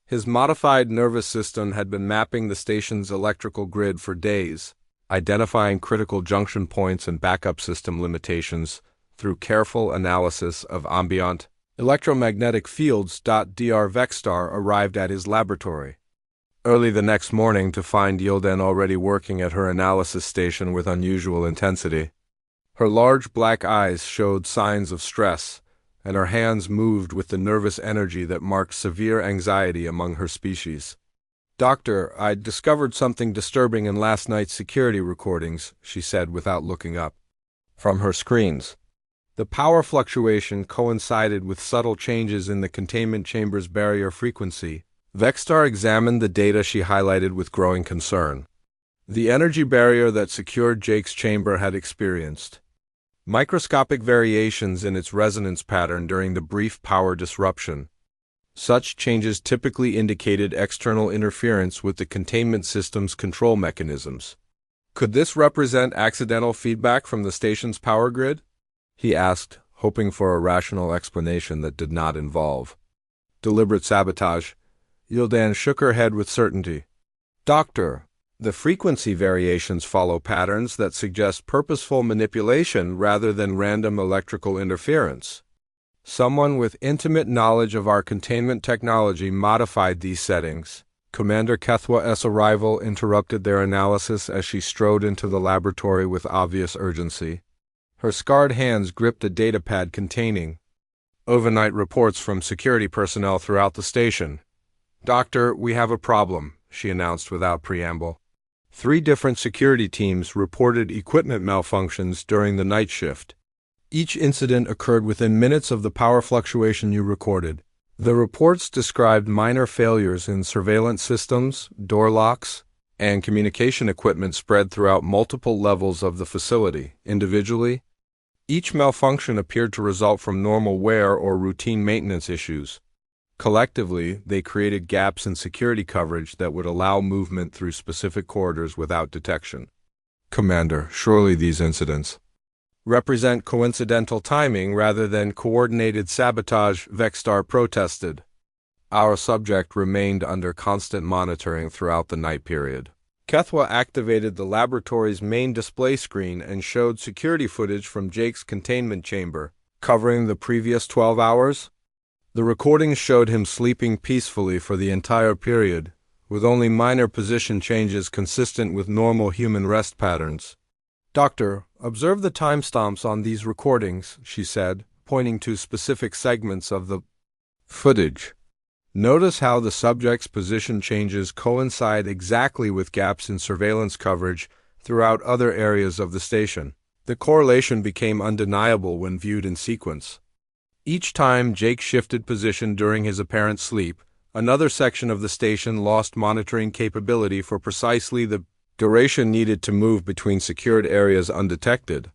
A: His modified nervous system had been mapping the station's electrical grid for days, identifying critical junction points and backup system limitations through careful analysis of ambient electromagnetic fields. Dr. Vexstar arrived at his laboratory early the next morning to find Yildan already working at her analysis station with unusual intensity. Her large black eyes showed signs of stress, and her hands moved with the nervous energy that marked severe anxiety among her species. "Doctor, I discovered something disturbing in last night's security recordings," she said without looking up from her screens. The power fluctuation coincided with subtle changes in the containment chamber's barrier frequency. Vexstar examined the data she highlighted with growing concern. The energy barrier that secured Jake's chamber had experienced microscopic variations in its resonance pattern during the brief power disruption. Such changes typically indicated external interference with the containment system's control mechanisms. Could this represent accidental feedback from the station's power grid? He asked, hoping for a rational explanation that did not involve deliberate sabotage. Yildan shook her head with certainty. "Doctor, the frequency variations follow patterns that suggest purposeful manipulation rather than random electrical interference. Someone with intimate knowledge of our containment technology modified these settings." Commander Kethwa's arrival interrupted their analysis as she strode into the laboratory with obvious urgency. Her scarred hands gripped a datapad containing overnight reports from security personnel throughout the station. "Doctor, we have a problem," she announced without preamble. 3 different security teams reported equipment malfunctions during the night shift. Each incident occurred within minutes of the power fluctuation you recorded. The reports described minor failures in surveillance systems, door locks, and communication equipment spread throughout multiple levels of the facility. Individually, each malfunction appeared to result from normal wear or routine maintenance issues. Collectively, they created gaps in security coverage that would allow movement through specific corridors without detection. Commander, surely these incidents represent coincidental timing rather than coordinated sabotage, Vexstar protested. Our subject remained under constant monitoring throughout the night period. HFY activated the laboratory's main display screen and showed security footage from Jake's containment chamber, covering the previous 12 hours. The recordings showed him sleeping peacefully for the entire period, with only minor position changes consistent with normal human rest patterns. Doctor, observe the timestamps on these recordings, she said, pointing to specific segments of the footage. Notice how the subject's position changes coincide exactly with gaps in surveillance coverage throughout other areas of the station. The correlation became undeniable when viewed in sequence. Each time Jake shifted position during his apparent sleep, another section of the station lost monitoring capability for precisely the duration needed to move between secured areas undetected.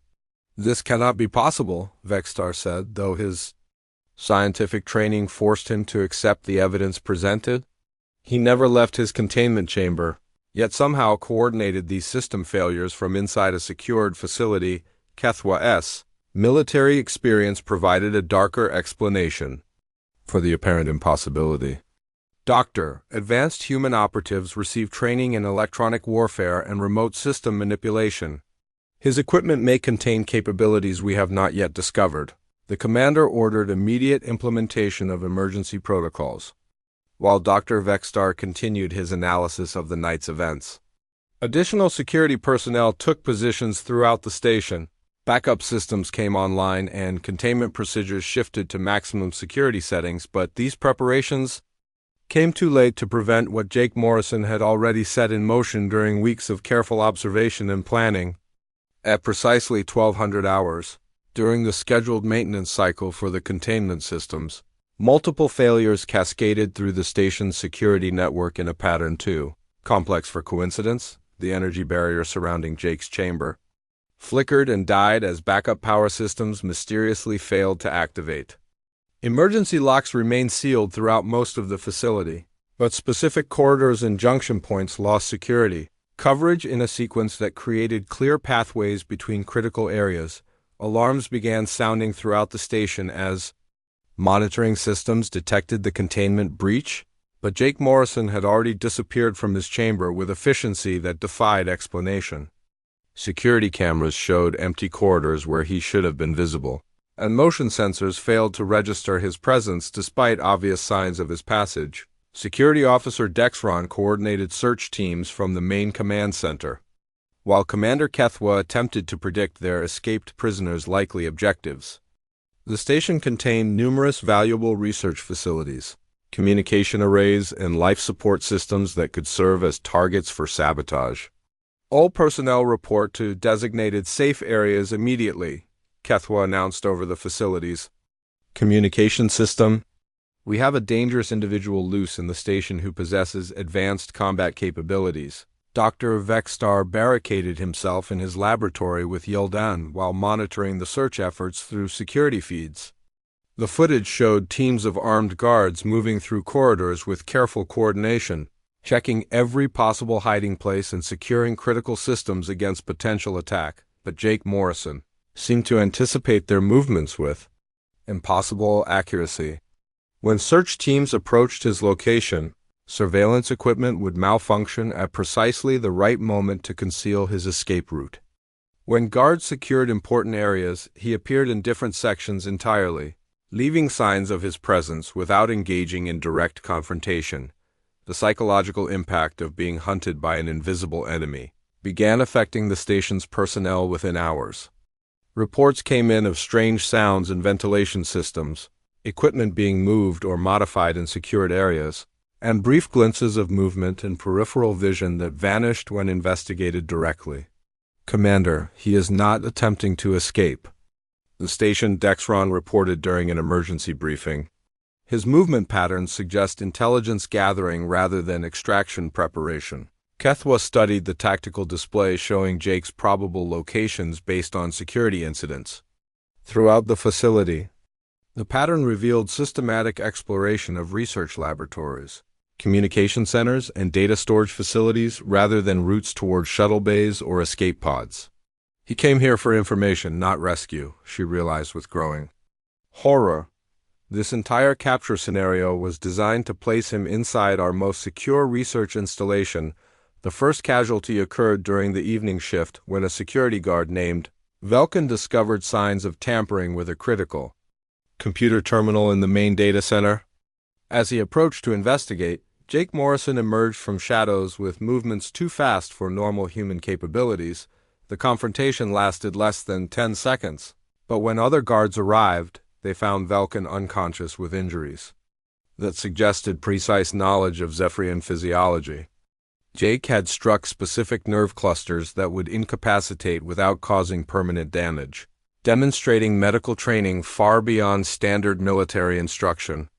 A: This cannot be possible, Vexstar said, though his scientific training forced him to accept the evidence presented. He never left his containment chamber, yet somehow coordinated these system failures from inside a secured facility. HFY's military experience provided a darker explanation for the apparent impossibility. Doctor, advanced human operatives receive training in electronic warfare and remote system manipulation. His equipment may contain capabilities we have not yet discovered. The commander ordered immediate implementation of emergency protocols, while Dr. Vexstar continued his analysis of the night's events. Additional security personnel took positions throughout the station. Backup systems came online and containment procedures shifted to maximum security settings, but these preparations came too late to prevent what Jake Morrison had already set in motion during weeks of careful observation and planning. At precisely 1200 hours, during the scheduled maintenance cycle for the containment systems, multiple failures cascaded through the station's security network in a pattern too complex for coincidence. The energy barrier surrounding Jake's chamber flickered and died as backup power systems mysteriously failed to activate. Emergency locks remained sealed throughout most of the facility, but specific corridors and junction points lost security coverage in a sequence that created clear pathways between critical areas. Alarms began sounding throughout the station as monitoring systems detected the containment breach, but Jake Morrison had already disappeared from his chamber with efficiency that defied explanation. Security cameras showed empty corridors where he should have been visible, and motion sensors failed to register his presence despite obvious signs of his passage. Security Officer Dexron coordinated search teams from the main command center, while Commander HFY attempted to predict their escaped prisoners' likely objectives. The station contained numerous valuable research facilities, communication arrays, and life support systems that could serve as targets for sabotage. All personnel report to designated safe areas immediately, HFY announced over the facilities. Communication system. We have a dangerous individual loose in the station who possesses advanced combat capabilities. Dr. Vexstar barricaded himself in his laboratory with Yildan while monitoring the search efforts through security feeds. The footage showed teams of armed guards moving through corridors with careful coordination, checking every possible hiding place and securing critical systems against potential attack. But Jake Morrison seemed to anticipate their movements with impossible accuracy. When search teams approached his location, surveillance equipment would malfunction at precisely the right moment to conceal his escape route. When guards secured important areas, he appeared in different sections entirely, leaving signs of his presence without engaging in direct confrontation. The psychological impact of being hunted by an invisible enemy began affecting the station's personnel within hours. Reports came in of strange sounds and ventilation systems, equipment being moved or modified in secured areas, and brief glimpses of movement and peripheral vision that vanished when investigated directly. Commander, he is not attempting to escape, the station Dexron reported during an emergency briefing. His movement patterns suggest intelligence gathering rather than extraction preparation. HFY studied the tactical display showing Jake's probable locations based on security incidents throughout the facility. The pattern revealed systematic exploration of research laboratories, communication centers, and data storage facilities rather than routes toward shuttle bays or escape pods. He came here for information, not rescue, she realized with growing horror. This entire capture scenario was designed to place him inside our most secure research installation. The first casualty occurred during the evening shift when a security guard named Velkin discovered signs of tampering with a critical computer terminal in the main data center. As he approached to investigate, Jake Morrison emerged from shadows with movements too fast for normal human capabilities. The confrontation lasted less than 10 seconds, but when other guards arrived, they found Velkin unconscious with injuries that suggested precise knowledge of Zephyrian physiology. Jake had struck specific nerve clusters that would incapacitate without causing permanent damage, demonstrating medical training far beyond standard military instruction.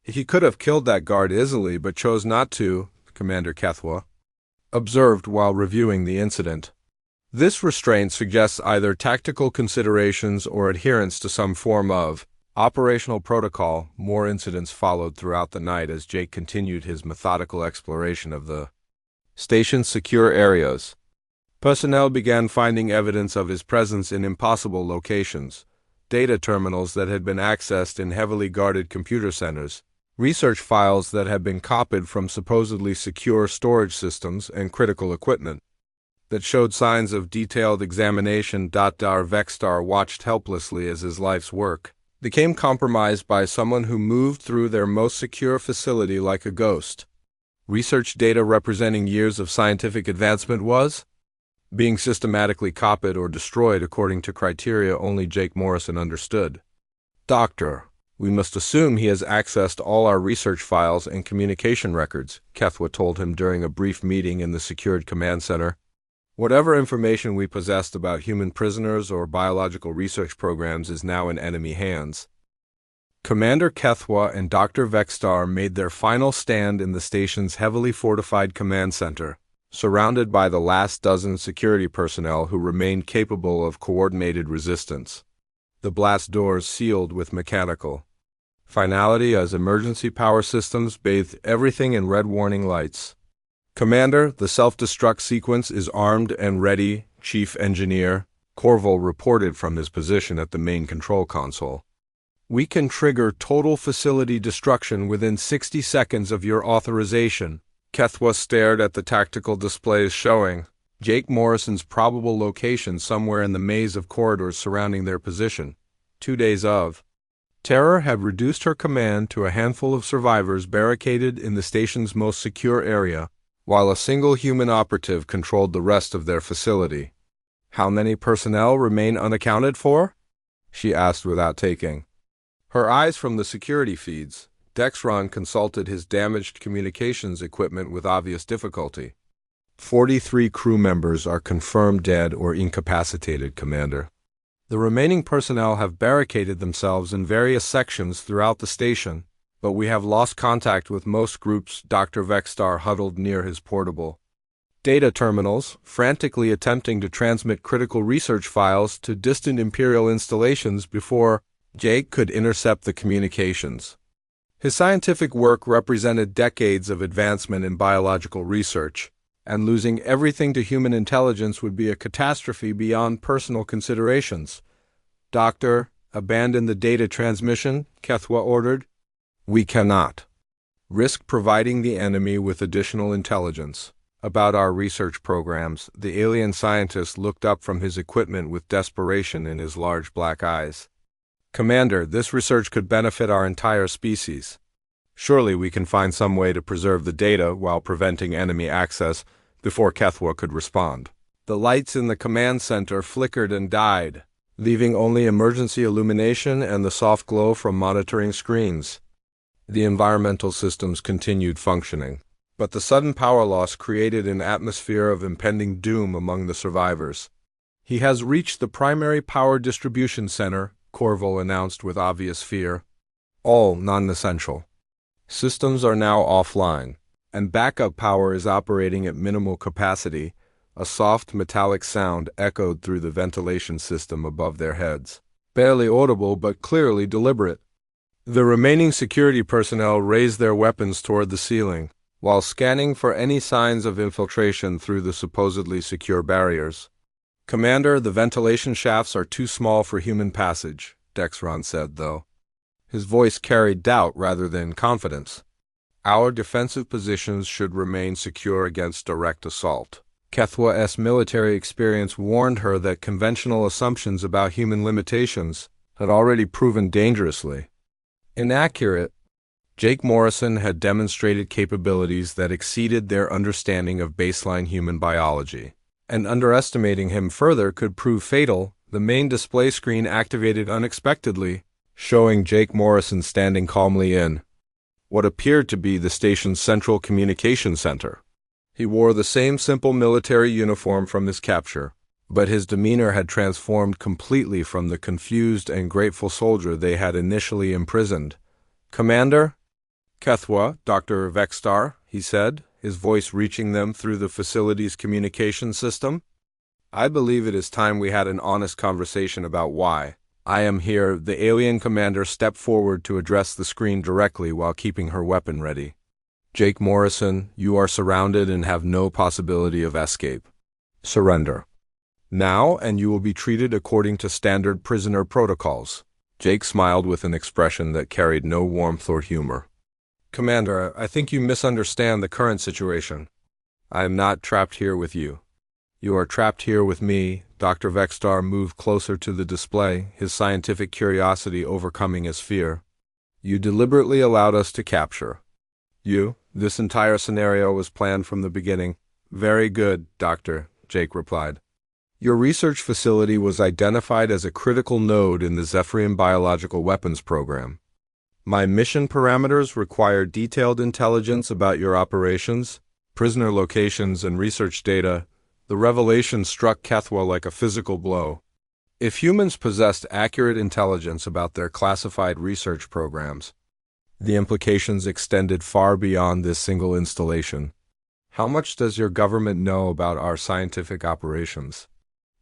A: He could have killed that guard easily but chose not to, Commander HFY observed while reviewing the incident. This restraint suggests either tactical considerations or adherence to some form of operational protocol. More incidents followed throughout the night as Jake continued his methodical exploration of the station's secure areas. Personnel began finding evidence of his presence in impossible locations, data terminals that had been accessed in heavily guarded computer centers, research files that had been copied from supposedly secure storage systems, and critical equipment that showed signs of detailed examination. Vexstar watched helplessly as his life's work became compromised by someone who moved through their most secure facility like a ghost. Research data representing years of scientific advancement was being systematically copied or destroyed according to criteria only Jake Morrison understood. Doctor, we must assume he has accessed all our research files and communication records, HFY told him during a brief meeting in the secured command center. Whatever information we possessed about human prisoners or biological research programs is now in enemy hands. Commander HFY and Dr. Vexstar made their final stand in the station's heavily fortified command center, surrounded by the last dozen security personnel who remained capable of coordinated resistance. The blast doors sealed with mechanical finality as emergency power systems bathed everything in red warning lights. Commander, the self-destruct sequence is armed and ready, Chief Engineer Corville reported from his position at the main control console. We can trigger total facility destruction within 60 seconds of your authorization. HFY stared at the tactical displays showing Jake Morrison's probable location somewhere in the maze of corridors surrounding their position. 2 days of terror had reduced her command to a handful of survivors barricaded in the station's most secure area, while a single human operative controlled the rest of their facility. How many personnel remain unaccounted for? She asked without taking her eyes from the security feeds. Dexron consulted his damaged communications equipment with obvious difficulty. 43 crew members are confirmed dead or incapacitated, Commander. The remaining personnel have barricaded themselves in various sections throughout the station, but we have lost contact with most groups. Dr. Vexstar huddled near his portable data terminals, frantically attempting to transmit critical research files to distant Imperial installations before Jake could intercept the communications. His scientific work represented decades of advancement in biological research, and losing everything to human intelligence would be a catastrophe beyond personal considerations. Doctor, abandon the data transmission, HFY ordered. We cannot risk providing the enemy with additional intelligence about our research programs. The alien scientist looked up from his equipment with desperation in his large black eyes. Commander, this research could benefit our entire species. Surely we can find some way to preserve the data while preventing enemy access. Before HFY could respond, the lights in the command center flickered and died, leaving only emergency illumination and the soft glow from monitoring screens. The environmental systems continued functioning, but the sudden power loss created an atmosphere of impending doom among the survivors. He has reached the primary power distribution center, Corville announced with obvious fear. All non-essential systems are now offline, and backup power is operating at minimal capacity. A soft metallic sound echoed through the ventilation system above their heads. Barely audible but clearly deliberate. The remaining security personnel raised their weapons toward the ceiling, while scanning for any signs of infiltration through the supposedly secure barriers. "Commander, the ventilation shafts are too small for human passage," Dexron said, though. His voice carried doubt rather than confidence. "Our defensive positions should remain secure against direct assault." Kethwa's military experience warned her that conventional assumptions about human limitations had already proven dangerously inaccurate. Jake Morrison had demonstrated capabilities that exceeded their understanding of baseline human biology, and underestimating him further could prove fatal. The main display screen activated unexpectedly, showing Jake Morrison standing calmly in what appeared to be the station's central communication center. He wore the same simple military uniform from his capture, but his demeanor had transformed completely from the confused and grateful soldier they had initially imprisoned. "Commander?" "Kethwa, Dr. Vextar," he said, his voice reaching them through the facility's communication system. "I believe it is time we had an honest conversation about why I am here." The alien commander stepped forward to address the screen directly while keeping her weapon ready. "Jake Morrison, you are surrounded and have no possibility of escape. Surrender now, and you will be treated according to standard prisoner protocols." Jake smiled with an expression that carried no warmth or humor. "Commander, I think you misunderstand the current situation. I am not trapped here with you. You are trapped here with me." Dr. Vextar moved closer to the display, his scientific curiosity overcoming his fear. "You deliberately allowed us to capture you. This entire scenario was planned from the beginning." "Very good, Doctor," Jake replied. "Your research facility was identified as a critical node in the Zephyrian biological weapons program. My mission parameters require detailed intelligence about your operations, prisoner locations, and research data." The revelation struck Kethwa like a physical blow. If humans possessed accurate intelligence about their classified research programs, the implications extended far beyond this single installation. "How much does your government know about our scientific operations?"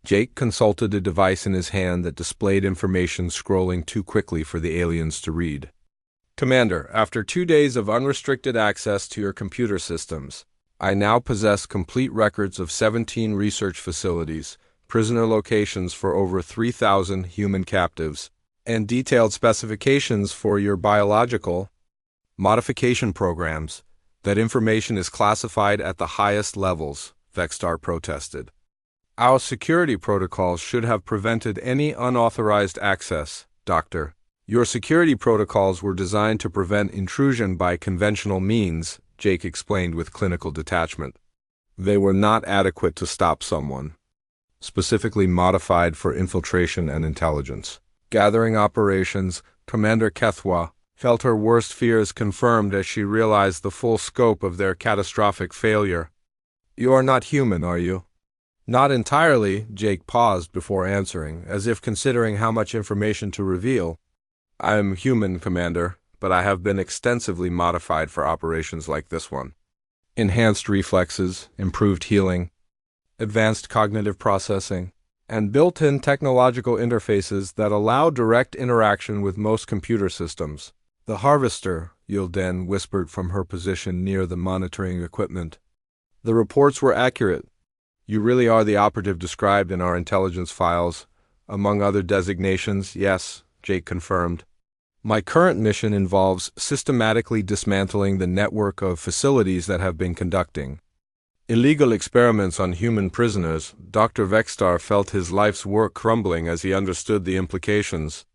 A: Jake consulted a device in his hand that displayed information scrolling too quickly for the aliens to read. "Commander, after 2 days of unrestricted access to your computer systems, I now possess complete records of 17 research facilities, prisoner locations for over 3,000 human captives, and detailed specifications for your biological modification programs. That information is classified at the highest levels," Vextar protested. "Our security protocols should have prevented any unauthorized access, Doctor. Your security protocols were designed to prevent intrusion by conventional means," Jake explained with clinical detachment. "They were not adequate to stop someone specifically modified for infiltration and intelligence gathering operations." Commander Kethwa felt her worst fears confirmed as she realized the full scope of their catastrophic failure. "You are not human, are you?" "Not entirely." Jake paused before answering, as if considering how much information to reveal. "I am human, Commander, but I have been extensively modified for operations like this one. Enhanced reflexes, improved healing, advanced cognitive processing, and built-in technological interfaces that allow direct interaction with most computer systems." "The Harvester," Yilden whispered from her position near the monitoring equipment. "The reports were accurate. You really are the operative described in our intelligence files, among other designations." "Yes," Jake confirmed. "My current mission involves systematically dismantling the network of facilities that have been conducting illegal experiments on human prisoners." Dr. Vextar felt his life's work crumbling as he understood the implications.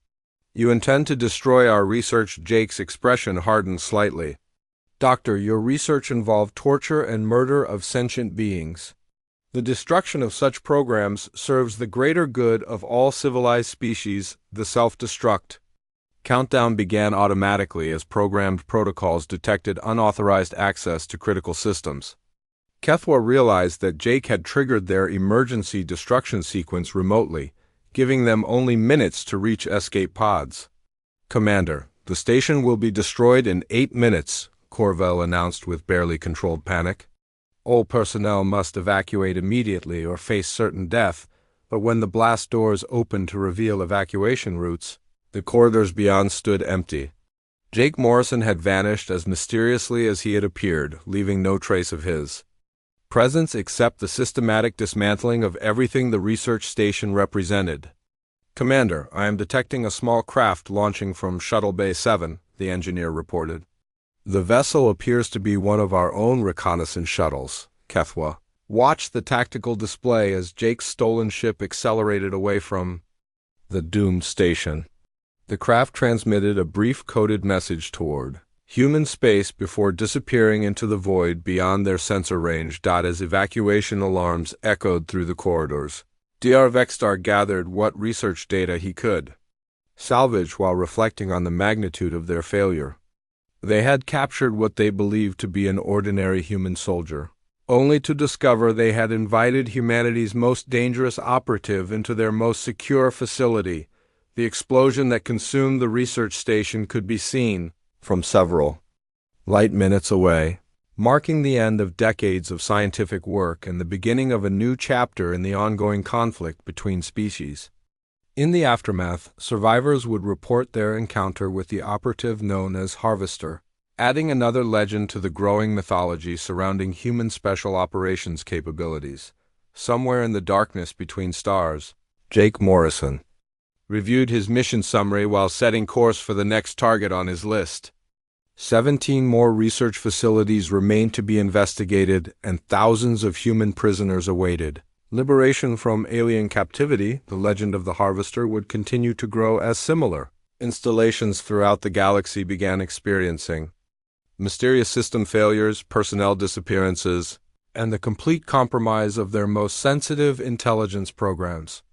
A: "You intend to destroy our research?" Jake's expression hardened slightly. "Doctor, your research involved torture and murder of sentient beings. The destruction of such programs serves the greater good of all civilized species." The self-destruct countdown began automatically as programmed protocols detected unauthorized access to critical systems. Kethwa realized that Jake had triggered their emergency destruction sequence remotely, giving them only minutes to reach escape pods. "Commander, the station will be destroyed in 8 minutes, Corvell announced with barely controlled panic. All personnel must evacuate immediately or face certain death, but when the blast doors opened to reveal evacuation routes, the corridors beyond stood empty. Jake Morrison had vanished as mysteriously as he had appeared, leaving no trace of his presence except the systematic dismantling of everything the research station represented. "Commander, I am detecting a small craft launching from Shuttle Bay 7, the engineer reported. "The vessel appears to be one of our own reconnaissance shuttles," HFY watched the tactical display as Jake's stolen ship accelerated away from the doomed station. The craft transmitted a brief coded message toward human space before disappearing into the void beyond their sensor range. As evacuation alarms echoed through the corridors, Dr. Vexstar gathered what research data he could salvage while reflecting on the magnitude of their failure. They had captured what they believed to be an ordinary human soldier, only to discover they had invited humanity's most dangerous operative into their most secure facility. The explosion that consumed the research station could be seen from several light minutes away, marking the end of decades of scientific work and the beginning of a new chapter in the ongoing conflict between species. In the aftermath, survivors would report their encounter with the operative known as Harvester, adding another legend to the growing mythology surrounding human special operations capabilities. Somewhere in the darkness between stars, Jake Morrison reviewed his mission summary while setting course for the next target on his list. 17 more research facilities remained to be investigated, and thousands of human prisoners awaited liberation from alien captivity. The legend of the Harvester would continue to grow as similar installations throughout the galaxy began experiencing mysterious system failures, personnel disappearances, and the complete compromise of their most sensitive intelligence programs.